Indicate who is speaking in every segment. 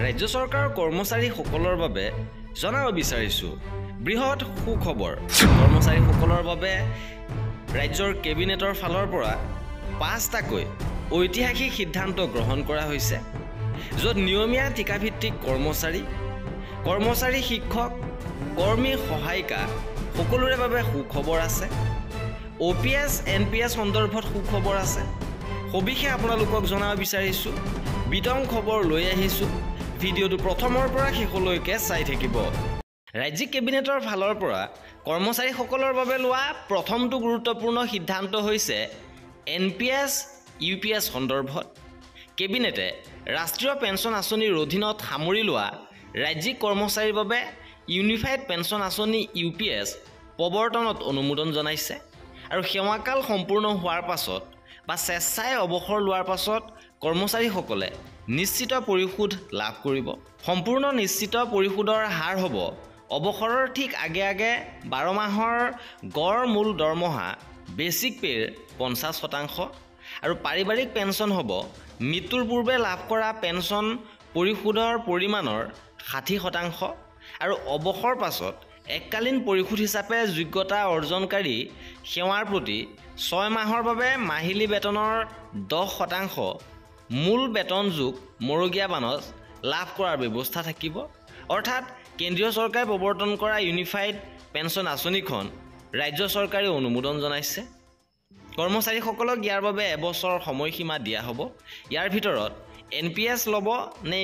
Speaker 1: ৰাজ্য চৰকাৰৰ কৰ্মচাৰীসকলৰ বাবে জনাব বিচাৰিছো বৃহৎ সুখবৰ। কৰ্মচাৰীসকলৰ বাবে ৰাজ্যৰ কেবিনেটৰ ফালৰ পৰা 5টাকৈ ঐতিহাসিক সিদ্ধান্ত গ্ৰহণ কৰা হৈছে, য'ত নিয়মীয়া ঠিকাভিত্তিক কৰ্মচাৰী শিক্ষক, কৰ্মী সহায়িকা সকলোৰে বাবে সুখবৰ আছে। OPS NPS সন্দৰ্ভত সুখবৰ আছে। সবিশেষ আপোনালোকক জনাব বিচাৰিছোঁ। বিতং খবৰ লৈ আহিছোঁ। ভিডিঅ'টো প্ৰথমৰ পৰা শেষলৈকে চাই থাকিব। ৰাজ্যিক কেবিনেটৰ ফালৰ পৰা কৰ্মচাৰীসকলৰ বাবে লোৱা প্ৰথমটো গুৰুত্বপূৰ্ণ সিদ্ধান্ত হৈছে NPS UPS সন্দৰ্ভত। কেবিনেটে ৰাষ্ট্ৰীয় পেন্সন আঁচনিৰ অধীনত সামৰি লোৱা ৰাজ্যিক কৰ্মচাৰীৰ বাবে ইউনিফাইড পেন্সন আঁচনি UPS প্ৰৱৰ্তনত অনুমোদন জনাইছে আৰু সেৱাকাল সম্পূৰ্ণ হোৱাৰ পাছত বা স্বেচ্ছাই অৱসৰ লোৱাৰ পাছত কৰ্মচাৰীসকলে নিশ্চিত পৰিশোধ লাভ কৰিব। সম্পূৰ্ণ নিশ্চিত পৰিশোধৰ হাৰ হ'ব অৱসৰৰ ঠিক আগে 12 মাহৰ গড় মূল দৰমহা বেচিক পে'ৰ 50% আৰু পাৰিবাৰিক পেন্সন হ'ব মৃত্যুৰ পূৰ্বে লাভ কৰা পেন্সন পৰিশোধৰ পৰিমাণৰ 60% আৰু অৱসৰ পাছত এককালীন পৰিশোধ হিচাপে যোগ্যতা অৰ্জনকাৰী সেৱাৰ প্ৰতি 6 মাহৰ বাবে মাহিলী বেতনৰ 10% মূল বেতনযোগ মৰগীয়া বানজ লাভ কৰাৰ ব্যৱস্থা থাকিব। অৰ্থাৎ কেন্দ্ৰীয় চৰকাৰে প্ৰৱৰ্তন কৰা ইউনিফাইড পেন্সন আঁচনিখন ৰাজ্য চৰকাৰে অনুমোদন জনাইছে। কৰ্মচাৰীসকলক ইয়াৰ বাবে এবছৰ সময়সীমা দিয়া হ'ব। ইয়াৰ ভিতৰত NPS ল'ব নে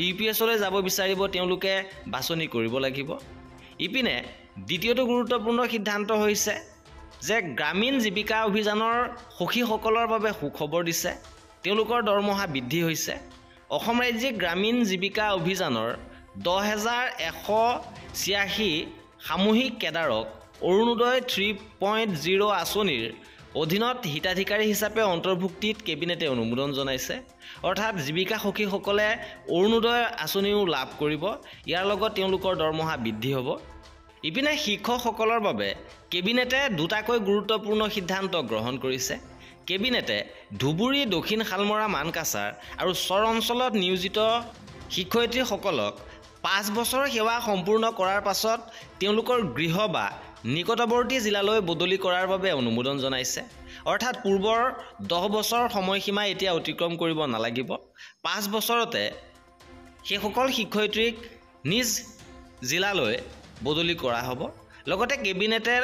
Speaker 1: UPSলৈ যাব বিচাৰিব তেওঁলোকে বাছনি কৰিব লাগিব। ইপিনে দ্বিতীয়টো গুৰুত্বপূৰ্ণ সিদ্ধান্ত হৈছে যে গ্ৰামীণ জীৱিকা অভিযানৰ সখীসকলৰ বাবে সুখবৰ দিছে। তেওঁলোকৰ দৰমহা বৃদ্ধি হৈছে। অসম ৰাজ্যিক গ্ৰামীণ জীৱিকা অভিযানৰ 10,186 সামূহিক কেডাৰক অৰুণোদয় 3.0 আঁচনিৰ অধীনত হিতাধিকাৰী হিচাপে অন্তৰ্ভুক্তিত কেবিনেটে অনুমোদন জনাইছে। অৰ্থাৎ জীৱিকা সখীসকলে অৰুণোদয় আঁচনিও লাভ কৰিব। ইয়াৰ লগত তেওঁলোকৰ দৰমহা বৃদ্ধি হ'ব। ইপিনে শিক্ষকসকলৰ বাবে কেবিনেটে দুটাকৈ গুৰুত্বপূৰ্ণ সিদ্ধান্ত গ্ৰহণ কৰিছে। কেবিনেটে ধুবুৰী, দক্ষিণ শালমৰা, মানকাছাৰ আৰু চৰ অঞ্চলত নিয়োজিত শিক্ষয়িত্ৰীসকলক 5 বছৰ সেৱা সম্পূৰ্ণ কৰাৰ পাছত তেওঁলোকৰ গৃহ বা নিকটৱৰ্তী জিলালৈ বদলি কৰাৰ বাবে অনুমোদন জনাইছে। অৰ্থাৎ পূৰ্বৰ 10 বছৰ সময়সীমা এতিয়া অতিক্ৰম কৰিব নালাগিব। 5 বছৰতে সেইসকল শিক্ষয়িত্ৰীক নিজ জিলালৈ বদলি কৰা হ'ব। লগতে কেবিনেটে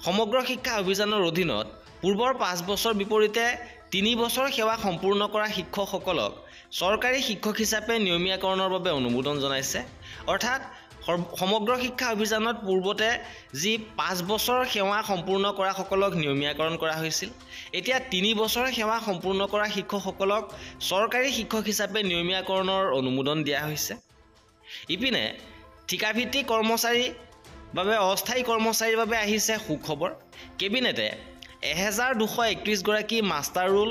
Speaker 1: সমগ্ৰ শিক্ষা অভিযানৰ অধীনত পূৰ্বৰ 5 বছৰ বিপৰীতে 3 বছৰ সেৱা সম্পূৰ্ণ কৰা শিক্ষকসকলক চৰকাৰী শিক্ষক হিচাপে নিয়মীয়াকৰণৰ বাবে অনুমোদন জনাইছে। অৰ্থাৎ সমগ্ৰ শিক্ষা অভিযানত পূৰ্বতে যি 5 বছৰ সেৱা সম্পূৰ্ণ কৰাসকলক নিয়মীয়াকৰণ কৰা হৈছিল, এতিয়া 3 বছৰ সেৱা সম্পূৰ্ণ কৰা শিক্ষকসকলক চৰকাৰী শিক্ষক হিচাপে নিয়মীয়াকৰণৰ অনুমোদন দিয়া হৈছে। ইপিনে ঠিকাভিত্তিক কৰ্মচাৰীৰ বাবে অস্থায়ী কৰ্মচাৰীৰ বাবে আহিছে সুখবৰ। কেবিনেটে 1231 গৰাকী মাষ্টাৰ ৰোল,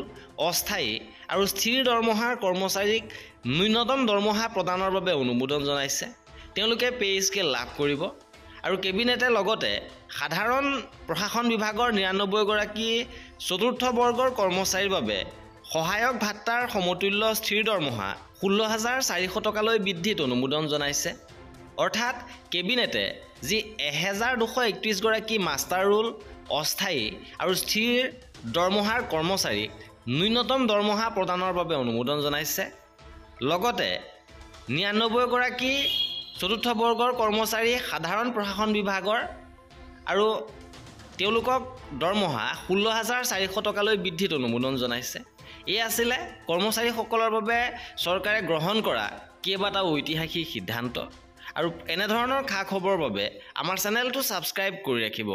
Speaker 1: অস্থায়ী আৰু স্থিৰ দৰমহাৰ কৰ্মচাৰীক ন্যূনতম দৰমহা প্ৰদানৰ বাবে অনুমোদন জনাইছে। তেওঁলোকে পে স্কেল লাভ কৰিব। আৰু কেবিনেটে লগতে সাধাৰণ প্ৰশাসন বিভাগৰ 99 গৰাকী চতুৰ্থ বৰ্গৰ কৰ্মচাৰীৰ বাবে সহায়ক ভাত্তাৰ সমতুল্য স্থিৰ দৰমহা 16,400 টকালৈ বৃদ্ধিত অনুমোদন জনাইছে। অৰ্থাৎ কেবিনেটে যি 1231 গৰাকী মাষ্টাৰ ৰোল, অস্থায়ী আৰু স্থিৰ দৰমহাৰ কৰ্মচাৰীক ন্যূনতম দৰমহা প্ৰদানৰ বাবে অনুমোদন জনাইছে। লগতে 99 গৰাকী চতুৰ্থ বৰ্গৰ কৰ্মচাৰী সাধাৰণ প্ৰশাসন বিভাগৰ আৰু তেওঁলোকক দৰমহা 16,400 টকালৈ বৃদ্ধিত অনুমোদন জনাইছে। এই আছিলে কৰ্মচাৰীসকলৰ বাবে চৰকাৰে গ্ৰহণ কৰা কেইবাটাও ঐতিহাসিক সিদ্ধান্ত। আৰু এনেধৰণৰ খা খবৰৰ বাবে আমাৰ চেনেলটো ছাবস্ক্ৰাইব কৰি ৰাখিব।